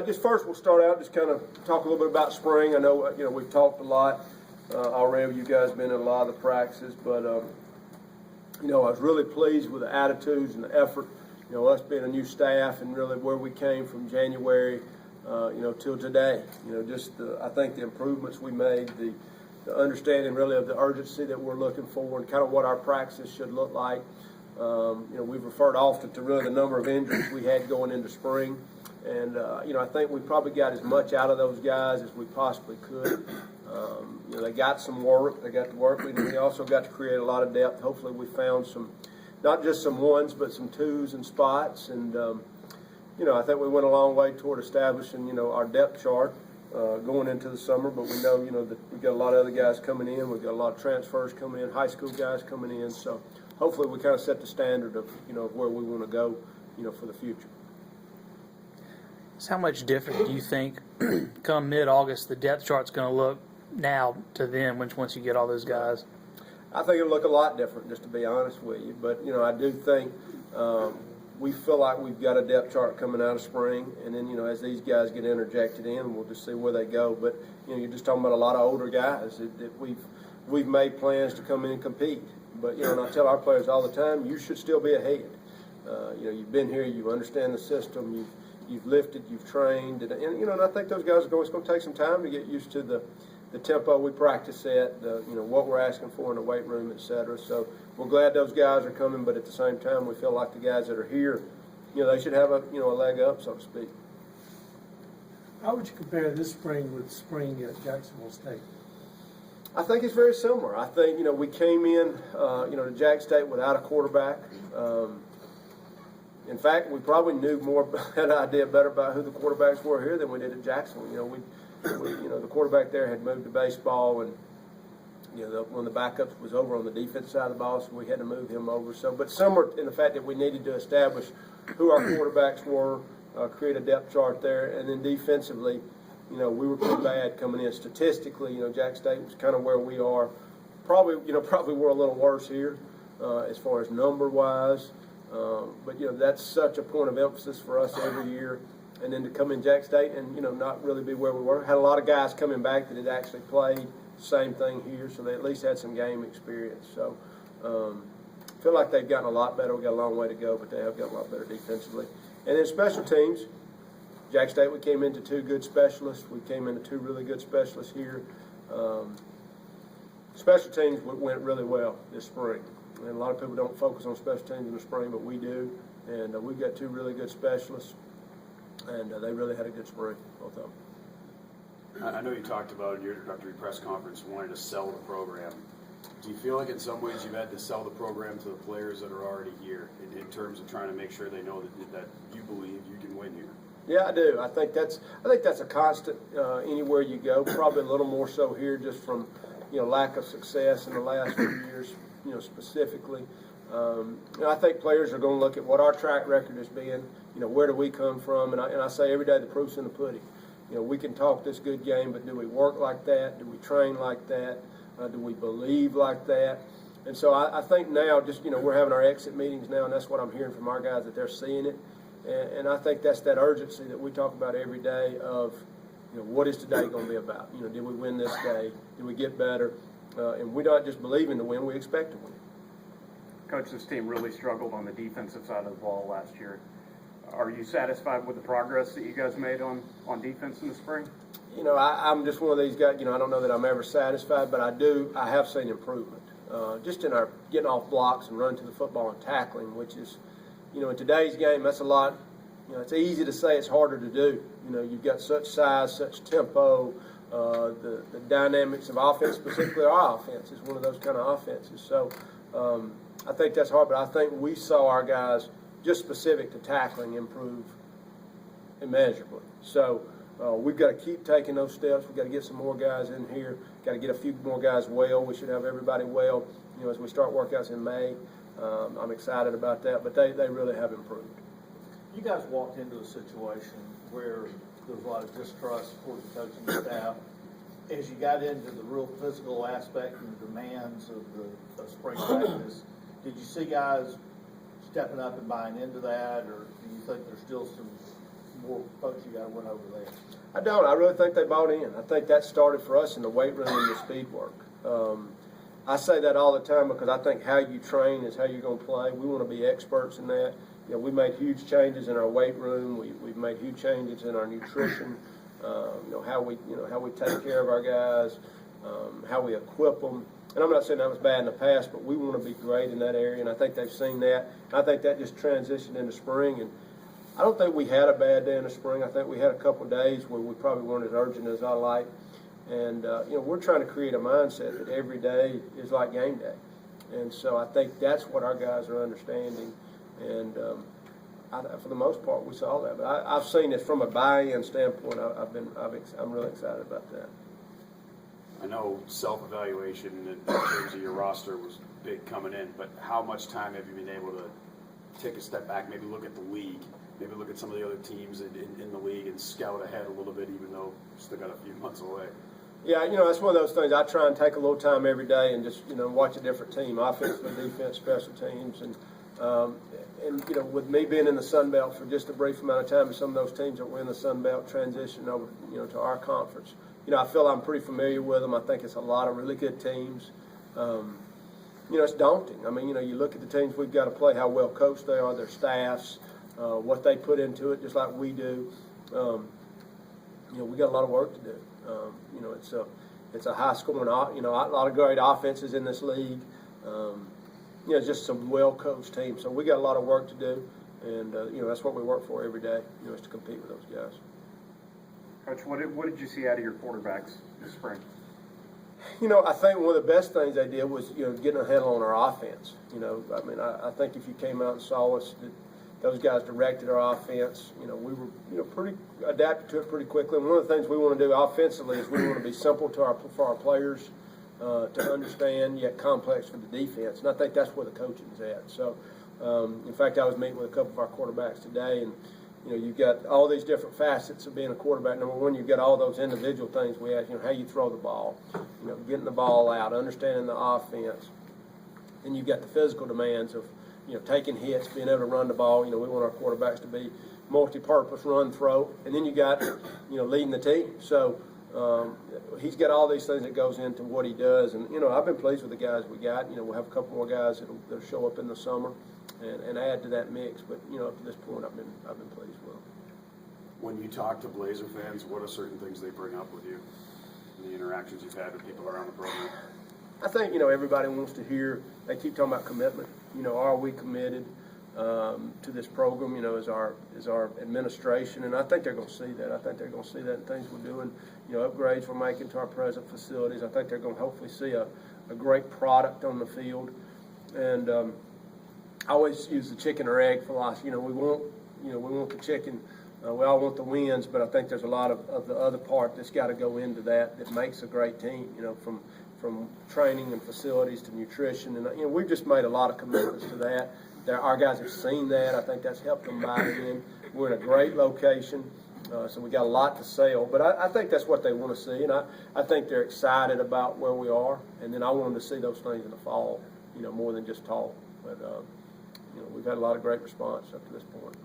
Just first, we'll start out just kind of talk a little bit about spring. I know we've talked a lot already. You guys been in a lot of the practices, but I was really pleased with the attitudes and the effort. Us being a new staff and really where we came from January, till today. I think the improvements we made, the understanding really of the urgency that we're looking for, and kind of what our practices should look like. We've referred often to really the number of injuries we had going into spring. And, I think we probably got as much out of those guys as we possibly could. They got some work. They got to work. We also got to create a lot of depth. Hopefully we found some, not just some ones, but some twos and spots. And, I think we went a long way toward establishing, our depth chart going into the summer. But we know, that we've got a lot of other guys coming in. We've got a lot of transfers coming in, high school guys coming in. So hopefully we kind of set the standard of, where we want to go, for the future. So how much different do you think come mid-August the depth chart's going to look now to then once you get all those guys? I think it'll look a lot different, just to be honest with you. But, I do think we feel like we've got a depth chart coming out of spring. And then, as these guys get interjected in, we'll just see where they go. But, you're just talking about a lot of older guys that we've made plans to come in and compete. But, and I tell our players all the time, you should still be ahead. You've been here, you understand the system, you've lifted, you've trained, and I think those guys it's going to take some time to get used to the tempo we practice at, what we're asking for in the weight room, etc. So we're glad those guys are coming, but at the same time, we feel like the guys that are here, they should have a leg up, so to speak. How would you compare this spring with spring at Jacksonville State? I think it's very similar. I think we came in, to Jack State without a quarterback. In fact, we probably knew had an idea better about who the quarterbacks were here than we did at Jacksonville. The quarterback there had moved to baseball, and one of the backups was over on the defense side of the ball, so we had to move him over. So, but similar in the fact that we needed to establish who our quarterbacks were, create a depth chart there, and then defensively, we were pretty bad coming in. Statistically, Jack State was kind of where we are. Probably we're a little worse here as far as number-wise. But that's such a point of emphasis for us every year, and then to come in Jack State and not really be where we were. Had a lot of guys coming back that had actually played. Same thing here, so they at least had some game experience. So feel like they've gotten a lot better. We've got a long way to go, but they have gotten a lot better defensively. And then special teams, Jack State, we came into two good specialists. We came into two really good specialists here. Special teams went really well this spring. And a lot of people don't focus on special teams in the spring, but we do. And we've got two really good specialists, and they really had a good spring, both of them. I know you talked about in your introductory press conference wanting to sell the program. Do you feel like in some ways you've had to sell the program to the players that are already here in terms of trying to make sure they know that you believe you can win here? Yeah, I do. I think that's a constant anywhere you go. Probably a little more so here, just from lack of success in the last few years. Specifically, I think players are going to look at what our track record has been. Where do we come from? And I say every day the proof's in the pudding. We can talk this good game, but do we work like that? Do we train like that? Do we believe like that? And so I think now, just we're having our exit meetings now, and that's what I'm hearing from our guys, that they're seeing it. And I think that's that urgency that we talk about every day of, what is today going to be about? Did we win this day? Did we get better? And we don't just believe in the win, we expect to win. Coach, this team really struggled on the defensive side of the ball last year. Are you satisfied with the progress that you guys made on defense in the spring? I'm just one of these guys, I don't know that I'm ever satisfied, but I have seen improvement. Just in our getting off blocks and running to the football and tackling, which is, in today's game, that's a lot. It's easy to say, it's harder to do. You've got such size, such tempo. The dynamics of offense, specifically our offense, is one of those kind of offenses. So I think that's hard, but I think we saw our guys, just specific to tackling, improve immeasurably. So we've got to keep taking those steps. We've got to get some more guys in here. Got to get a few more guys well. We should have everybody well, as we start workouts in May. I'm excited about that, but they really have improved. You guys walked into a situation where there was a lot of distrust for the coaching staff. As you got into the real physical aspect and the demands of spring practice, did you see guys stepping up and buying into that, or do you think there's still some more folks you gotta win over there? I don't. I really think they bought in. I think that started for us in the weight room and the speed work. I say that all the time because I think how you train is how you're going to play. We want to be experts in that. You know, we made huge changes in our weight room. We've made huge changes in our nutrition. How we take care of our guys, how we equip them. And I'm not saying that was bad in the past, but we want to be great in that area, and I think they've seen that. And I think that just transitioned into spring, and I don't think we had a bad day in the spring. I think we had a couple of days where we probably weren't as urgent as I like. And, we're trying to create a mindset that every day is like game day. And so I think that's what our guys are understanding. And for the most part, we saw that. But I've seen it from a buy-in standpoint. I'm really excited about that. I know self-evaluation in terms of your roster was big coming in, but how much time have you been able to take a step back, maybe look at the league, maybe look at some of the other teams in the league and scout ahead a little bit, even though we've still got a few months away? Yeah, that's one of those things. I try and take a little time every day and just, watch a different team, offense, defense, special teams. And with me being in the Sun Belt for just a brief amount of time, and some of those teams that were in the Sun Belt transition over, to our conference, I feel I'm pretty familiar with them. I think it's a lot of really good teams. It's daunting. I mean, you look at the teams we've got to play, how well coached they are, their staffs, what they put into it, just like we do. We got a lot of work to do. It's a high scoring, a lot of great offenses in this league. Just some well coached teams. So we got a lot of work to do, and that's what we work for every day. Is to compete with those guys. Coach, what did you see out of your quarterbacks this spring? I think one of the best things they did was getting a handle on our offense. I think if you came out and saw us, those guys directed our offense. We were pretty adapted to it pretty quickly. And one of the things we want to do offensively is we want to be simple for our players to understand, yet complex for the defense. And I think that's where the coaching is at. So, in fact, I was meeting with a couple of our quarterbacks today, and you've got all these different facets of being a quarterback. Number one, you've got all those individual things we ask, how you throw the ball, getting the ball out, understanding the offense. Then you've got the physical demands of taking hits, being able to run the ball. We want our quarterbacks to be multi-purpose, run, throw. And then you got, leading the team. So he's got all these things that goes into what he does. And, I've been pleased with the guys we got. We'll have a couple more guys that'll show up in the summer and add to that mix. But, up to this point, I've been pleased with them. When you talk to Blazer fans, what are certain things they bring up with you in the interactions you've had with people around the program? I think, everybody wants to hear, they keep talking about commitment. Are we committed to this program, as our administration? And I think they're going to see that. I think they're going to see that in things we're doing, upgrades we're making to our present facilities. I think they're going to hopefully see a great product on the field. And I always use the chicken or egg philosophy. We want the chicken. We all want the wins, but I think there's a lot of the other part that's got to go into that makes a great team, from training and facilities to nutrition. And we've just made a lot of commitments to that. Our guys have seen that. I think that's helped them buy in. We're in a great location, so we got a lot to sell. But I think that's what they want to see, and I think they're excited about where we are. And then I want them to see those things in the fall, more than just talk. But we've had a lot of great response up to this point.